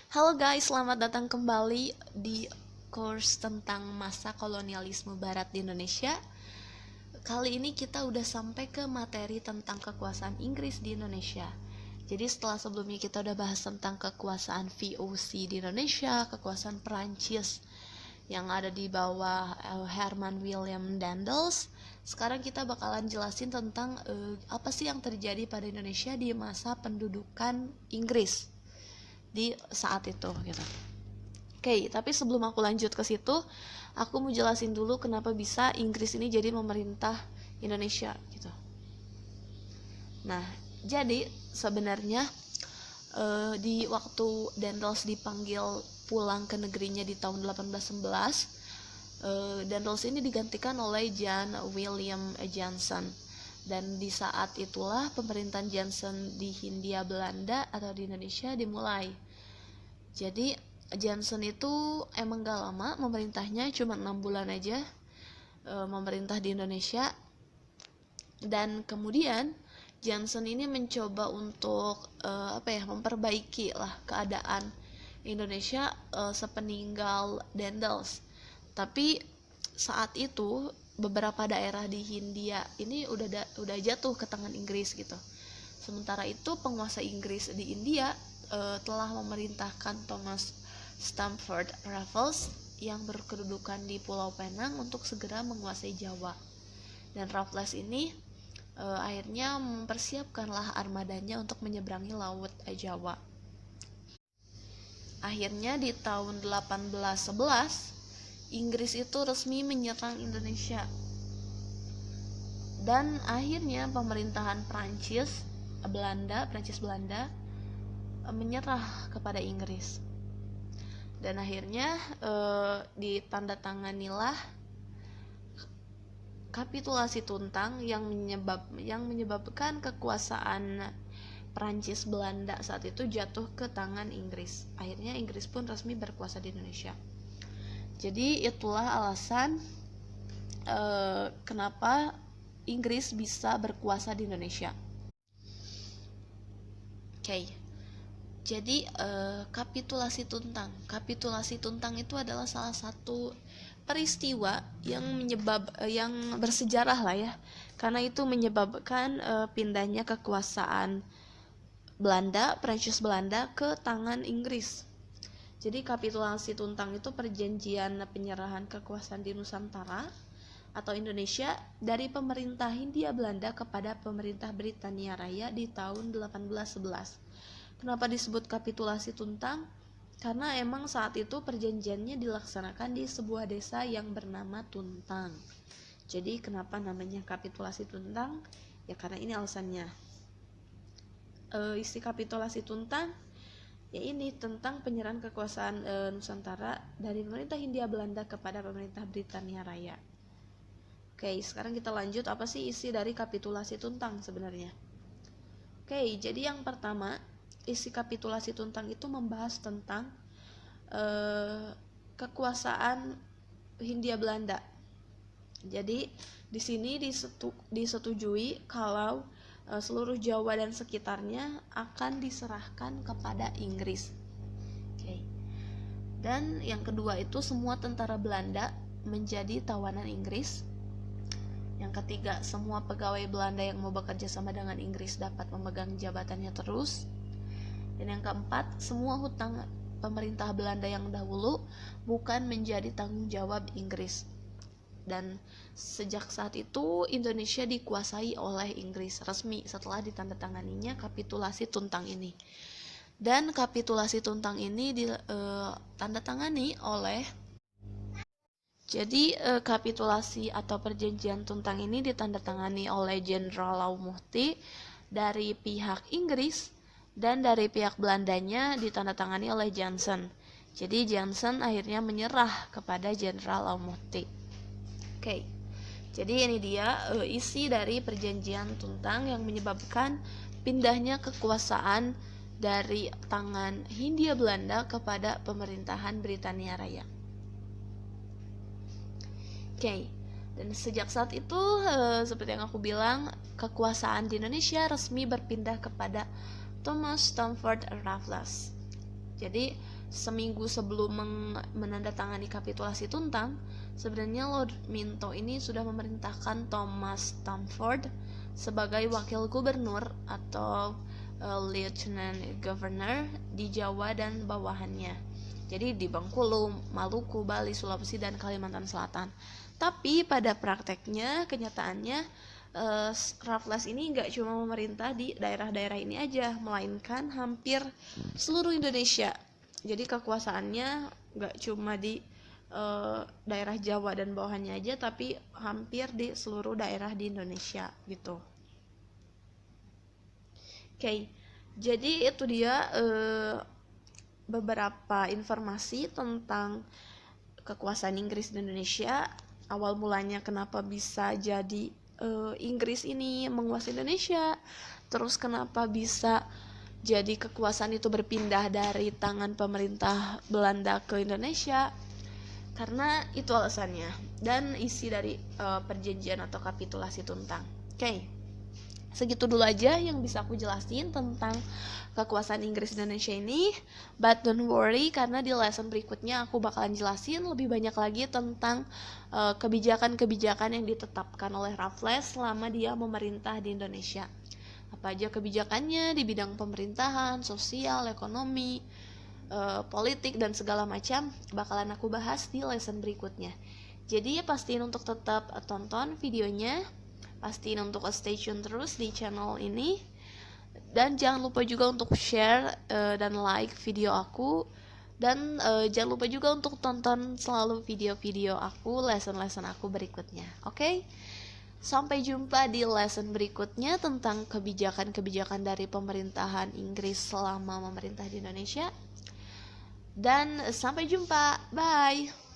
Halo guys, selamat datang kembali di course tentang masa kolonialisme Barat di Indonesia. Kali ini kita udah sampai ke materi tentang kekuasaan Inggris di Indonesia. Jadi setelah sebelumnya kita udah bahas tentang kekuasaan VOC di Indonesia, kekuasaan Perancis yang ada di bawah Herman William Daendels. Sekarang kita bakalan jelasin tentang apa sih yang terjadi pada Indonesia di masa pendudukan Inggris di saat itu gitu. Oke, tapi sebelum aku lanjut ke situ, aku mau jelasin dulu kenapa bisa Inggris ini jadi memerintah Indonesia gitu. Nah, jadi sebenarnya di waktu Daendels dipanggil pulang ke negerinya di tahun 1811, Daendels ini digantikan oleh John William Johnson. Dan di saat itulah pemerintahan Johnson di Hindia Belanda atau di Indonesia dimulai. Jadi Johnson itu emang gak lama memerintahnya, cuma 6 bulan aja memerintah di Indonesia. Dan kemudian Johnson ini mencoba untuk memperbaiki lah keadaan Indonesia sepeninggal Daendels. Tapi saat itu beberapa daerah di Hindia ini udah jatuh ke tangan Inggris gitu. Sementara itu penguasa Inggris di India telah memerintahkan Thomas Stamford Raffles yang berkedudukan di Pulau Penang untuk segera menguasai Jawa. Dan Raffles ini akhirnya mempersiapkanlah armadanya untuk menyeberangi Laut Jawa. Akhirnya di tahun 1811 Inggris itu resmi menyerang Indonesia. Dan akhirnya pemerintahan Prancis Belanda menyerah kepada Inggris. Dan akhirnya ditandatanganilah kapitulasi Tuntang yang menyebabkan kekuasaan Prancis Belanda saat itu jatuh ke tangan Inggris. Akhirnya Inggris pun resmi berkuasa di Indonesia. Jadi itulah alasan kenapa Inggris bisa berkuasa di Indonesia. Oke. Jadi kapitulasi Tuntang itu adalah salah satu peristiwa yang bersejarah lah ya, karena itu menyebabkan pindahnya kekuasaan Prancis Belanda ke tangan Inggris. Jadi kapitulasi Tuntang itu perjanjian penyerahan kekuasaan di Nusantara atau Indonesia dari pemerintah Hindia Belanda kepada pemerintah Britania Raya di tahun 1811. Kenapa disebut kapitulasi Tuntang? Karena emang saat itu perjanjiannya dilaksanakan di sebuah desa yang bernama Tuntang. Jadi kenapa namanya kapitulasi Tuntang? Ya karena ini alasannya. Isi kapitulasi Tuntang ya ini tentang penyerahan kekuasaan Nusantara dari pemerintah Hindia Belanda kepada pemerintah Britania Raya. Oke, sekarang kita lanjut apa sih isi dari kapitulasi Tuntang sebenarnya. Oke, jadi yang pertama, isi kapitulasi Tuntang itu membahas tentang kekuasaan Hindia Belanda. Jadi di sini disetujui kalau seluruh Jawa dan sekitarnya akan diserahkan kepada Inggris. Oke. Dan yang kedua itu semua tentara Belanda menjadi tawanan Inggris. Yang ketiga, semua pegawai Belanda yang mau bekerja sama dengan Inggris dapat memegang jabatannya terus. Dan yang keempat, semua hutang pemerintah Belanda yang dahulu bukan menjadi tanggung jawab Inggris. Dan sejak saat itu Indonesia dikuasai oleh Inggris resmi setelah ditandatanganinya kapitulasi Tuntang ini. Dan kapitulasi Tuntang ini ditandatangani oleh kapitulasi atau perjanjian Tuntang ini ditandatangani oleh Jenderal Laumuhti dari pihak Inggris, dan dari pihak Belandanya ditandatangani oleh Johnson. Jadi Johnson akhirnya menyerah kepada Jenderal Laumuhti. Oke, jadi ini dia isi dari perjanjian Tuntang yang menyebabkan pindahnya kekuasaan dari tangan Hindia Belanda kepada pemerintahan Britania Raya. Oke, dan sejak saat itu seperti yang aku bilang, kekuasaan di Indonesia resmi berpindah kepada Thomas Stamford Raffles. Jadi seminggu sebelum menandatangani kapitulasi Tuntang, sebenarnya Lord Minto ini sudah memerintahkan Thomas Stamford sebagai wakil gubernur atau lieutenant governor di Jawa dan bawahannya. Jadi di Bengkulu, Maluku, Bali, Sulawesi, dan Kalimantan Selatan. Tapi pada prakteknya, kenyataannya Raffles ini nggak cuma memerintah di daerah-daerah ini aja, melainkan hampir seluruh Indonesia. Jadi kekuasaannya nggak cuma di daerah Jawa dan bawahannya aja, tapi hampir di seluruh daerah di Indonesia gitu. Oke, jadi itu dia beberapa informasi tentang kekuasaan Inggris di Indonesia. Awal mulanya kenapa bisa jadi Inggris ini menguasai Indonesia, terus kenapa bisa jadi kekuasaan itu berpindah dari tangan pemerintah Belanda ke Indonesia, karena itu alasannya dan isi dari perjanjian atau kapitulasi Tuntang. Oke. Segitu dulu aja yang bisa aku jelasin tentang kekuasaan Inggris di Indonesia ini. But don't worry, karena di lesson berikutnya aku bakalan jelasin lebih banyak lagi tentang kebijakan-kebijakan yang ditetapkan oleh Raffles selama dia memerintah di Indonesia. Apa aja kebijakannya di bidang pemerintahan, sosial, ekonomi, politik, dan segala macam bakalan aku bahas di lesson berikutnya. Jadi pastiin untuk tetap tonton videonya, pastiin untuk stay tune terus di channel ini, dan jangan lupa juga untuk share dan like video aku, dan jangan lupa juga untuk tonton selalu video-video aku, lesson-lesson aku berikutnya. Oke? Sampai jumpa di lesson berikutnya tentang kebijakan-kebijakan dari pemerintahan Inggris selama memerintah di Indonesia, dan sampai jumpa, bye.